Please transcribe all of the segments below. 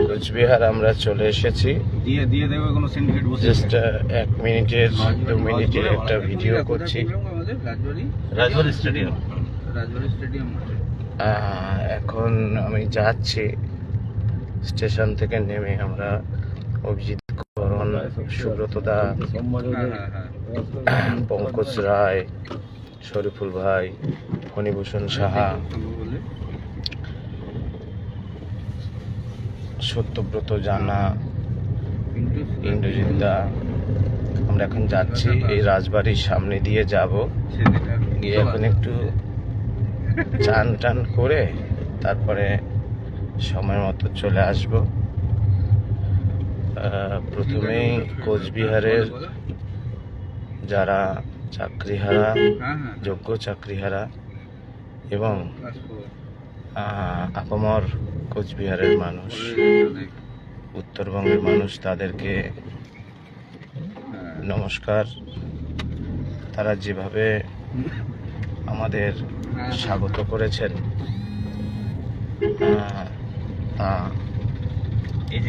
কোচবিহার আমরা চলে এসেছি। জাস্ট 1 মিনিটের 2 মিনিটের একটা ভিডিও করছি। রাজবাড়ী স্টেডিয়াম এখন আমি যাচ্ছি স্টেশন থেকে নেমে। আমরা অভিজিৎ করণ, সুব্রত দা, পঙ্কজ রায়, শরীফুল ভাই, ফণীভূষণ সাহা, সত্যব্রত জানা, ইন্দ্রজিৎ দা, আমরা এখন যাচ্ছি এই রাজবাড়ির সামনে দিয়ে যাব। গিয়ে এখন একটু চান টান করে তারপরে সময় মতো চলে আসব। প্রথমেই কোচবিহারের যারা চাকরিহারা, যোগ্য চাকরিহারা এবং আপামর কোচবিহারের মানুষ, উত্তরবঙ্গের মানুষ, তাদেরকে নমস্কার। তারা যেভাবে আমাদের স্বাগত করেছেন তা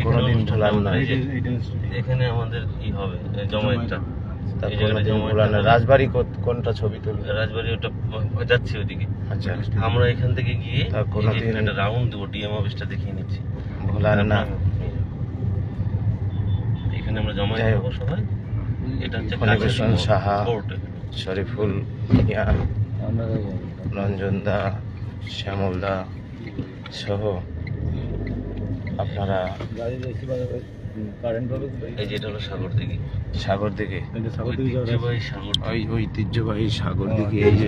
কোনোদিন ভোলার নয়। এখানে আমাদের কি হবে জমায়েতটা, রাজবাড়ি কোনটা ছবি তুলবে? রাজবাড়ি ওটা যাচ্ছি ওইদিকে। আচ্ছা, আমরা এখান থেকে গিয়ে কোনোদিন একটা রাউন্ড দেবো, ডিএম অফিসটা দেখিয়ে নিচ্ছি। ভোলার না, এখানে আমরা জমায়েত হবো সবাই। এটা হচ্ছে ফণীভূষণ সাহা, শরীফুল মিয়া, রঞ্জন দা, শ্যামল দা সহ আপনারা। এই যেটা হলো সাগর দিঘি, সাগর দিঘি, ঐতিহ্যবাহী সাগর দিঘি। এই যে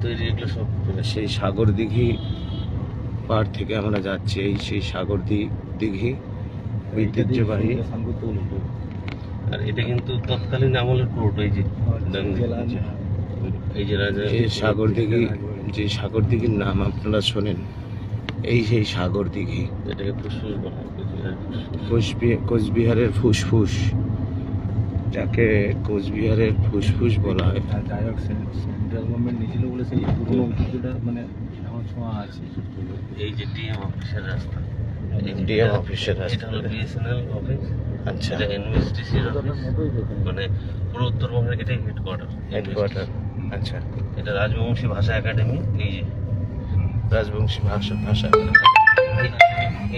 তৈরি এগুলো সব সেই সাগর দিঘি পার থেকে আমরা যাচ্ছি। এই সেই সাগর দিঘি ঐতিহ্যবাহী। আর এটা কিন্তু তৎকালীন আমলের কোর্ট। এই যে সাগর দিঘি, যে সাগর দিঘির নাম আপনারা শোনেন, এই সেই সাগর দিঘি। এটাকে ফুসফুস বলা হয়, কোচবিহারের ফুসফুস, যাকে কোচবিহারের ফুসফুস বলা হয়। যাই হোক, সেন্ট্রাল গভর্নমেন্ট নিয়েছিল বলে সেই পুরোনো ঐতিহ্যটা মানে এখন ছোঁয়া আছে। এই যে ডিএম অফিসের রাস্তা, ডিএম অফিসের রাস্তা, এটা হলো বিএসএনএল অফিস। আচ্ছা, এটা এনএসটিসির অফিস, মানে পুরো উত্তরবঙ্গের এটাই হেডকোয়ার্টার। আচ্ছা, এটা রাজবংশী ভাষা একাডেমি। এই যে রাজবংশী ভাষা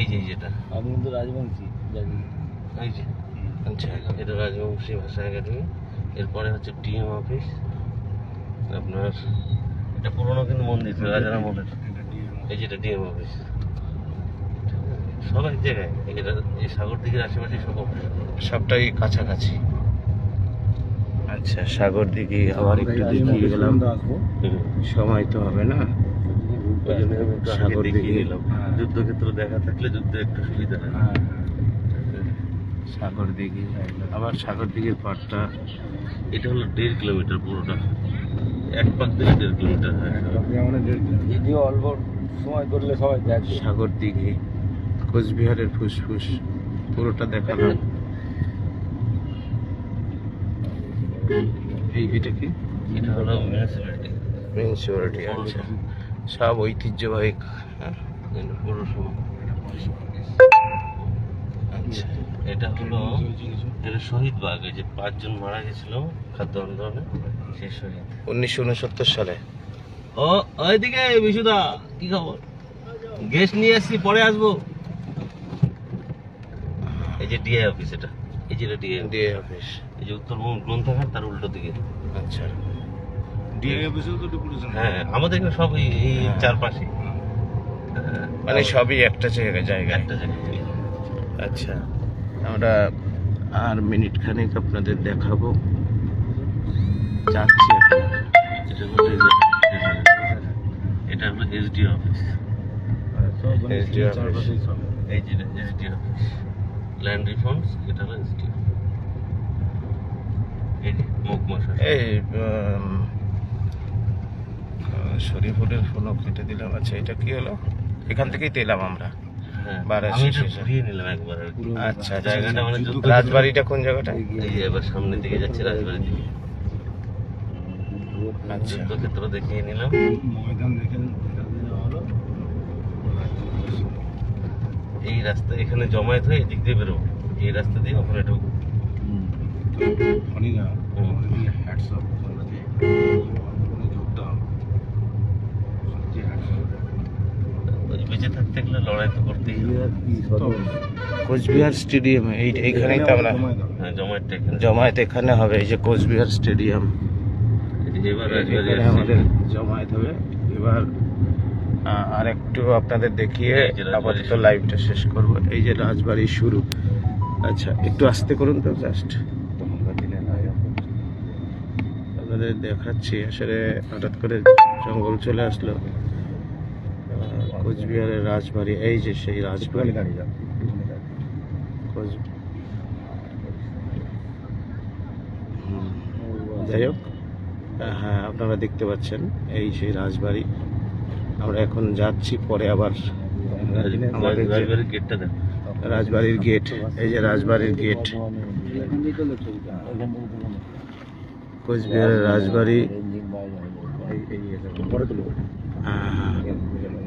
এই যে যেটা আমি কিন্তু রাজবংশী জানি। এই যে আচ্ছা, এটা রাজবংশী ভাষা একাডেমি। এরপরে হচ্ছে ডিএম অফিস। আপনার এটা পুরোনো কিন্তু মন্দির, রাজার আমলের। এই যেটা ডিএম অফিস, সব এক জায়গায়। এটা এই সাগর দিঘির আশেপাশে সব অফিস, সবটাই কাছাকাছি। আচ্ছা, সাগর দিঘি আবার একটু দেখিয়ে গেলাম, সময় তো হবে না। ওই জন্য আমি একটু সাগর দেখিয়ে দিঘি দিলাম। যুদ্ধক্ষেত্র দেখা থাকলে যুদ্ধে একটু সুবিধা হয়। সাগর দিঘি, আবার সাগর দিঘির পাড়টা। এটা হলো 1.5 কিলোমিটার পুরোটা, এক পাক দিলে 1.5 কিলোমিটার হয়। যদিও অল্প সময় করলে সবাই দেখে। সাগর দিঘি, কোচবিহারের ফুসফুস, পুরোটা দেখালাম। এটা কি? এটা হলো মিউনিসিপ্যালিটি। আচ্ছা, সব ঐতিহ্যবাহী পৌরসভা। আচ্ছা, এটা হলো শহীদ বাগ। এই যে 5 জন মারা গেছিল খাদ্য আন্দোলনে, সেই শহীদ 1969 সালে। ও ওইদিকে বিশুদা, কি খবর? গেস্ট নিয়ে আসছি, পরে আসবো। এই যে ডিআই অফিস, এটা এই যে ডিআই অফিস। এই যে উত্তরবঙ্গ গ্রন্থাগার, তার উল্টো দিকে। আচ্ছা, ডিআই অফিসেও তো ডেপুটেশন। হ্যাঁ, আমাদের এখানে সব এই চারপাশে, মানে সবই একটা জায়গায়। একটা জায়গায়। আচ্ছা, আমরা আর মিনিট খানেক আপনাদের দেখাবো। যাচ্ছি এটা হলো এসডি অফিস। এই যে এসডি অফিস, ল্যান্ড রিফর্মস। এটা হলো এসডি। এই যে মহকুমা শাসক। এই শরীফুলের ফোনও কেটে দিলাম। আচ্ছা, এটা কি হলো? এখান থেকেই তো এলাম আমরা। হ্যাঁ, বারাণসী আমি এটা শেষে। ঘুরিয়ে নিলাম একবার আর কি। আচ্ছা, জায়গাটা মানে রাজবাড়িটা কোন জায়গাটা? এই যে এবার সামনের দিকে যাচ্ছে, রাজবাড়ির দিকে। আচ্ছা, যুদ্ধক্ষেত্র দেখিয়ে নিলাম। ময়দান দেখে এই রাস্তা এখানে জমায়েত হয়ে এদিক দিয়ে বেরোবো, এই রাস্তা দিয়ে ওখানে ঢুকবো। অনেক হুম। হ্যাটসঅ্যাপ যোগদান সত্যি ওই বেঁচে থাকতে গেলে লড়াই তো করতেই হবে। কোচবিহার স্টেডিয়ামে এইখানেই তো আমরা হ্যাঁ, জমায়েতটা এখানে। জমায়েত এখানে হবে, এই যে কোচবিহার স্টেডিয়াম, এবার রাজবাড়ি এখানে আসছে। আমাদের জমায়েত হবে। এবার আর একটু আপনাদের দেখিয়ে এই যে রাজবাড়ি আপাতত শুরু। লাইভটা শেষ করব। এই যে রাজবাড়ি শুরু। আচ্ছা একটু আস্তে করুন তো জাস্ট, আপনাদের দেখাচ্ছি। আসলে হঠাৎ করে জঙ্গল চলে আসলো। কোচবিহারের রাজবাড়ি, এই যে সেই রাজবাড়ি। যাই হোক, হ্যাঁ আপনারা দেখতে পাচ্ছেন এই সেই রাজবাড়ি। আমরা এখন যাচ্ছি, পরে আবার আমাদের যে রাজবাড়ির গেটটা দেখ। রাজবাড়ির গেট, এই যে রাজবাড়ির গেট, কোচবিহারের রাজবাড়ি।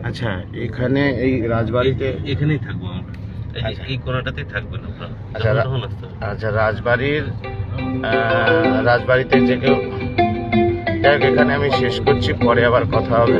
আচ্ছা এখানে এই রাজবাড়িতে, এখানেই থাকবো আমরা, এই কোণাটাতেই থাকবেন আপনারা। আচ্ছা, যখন তখন আসতে হবে। আচ্ছা রাজবাড়িতে যে কেউ, যাই হোক, এখানে আমি শেষ করছি, পরে আবার কথা হবে।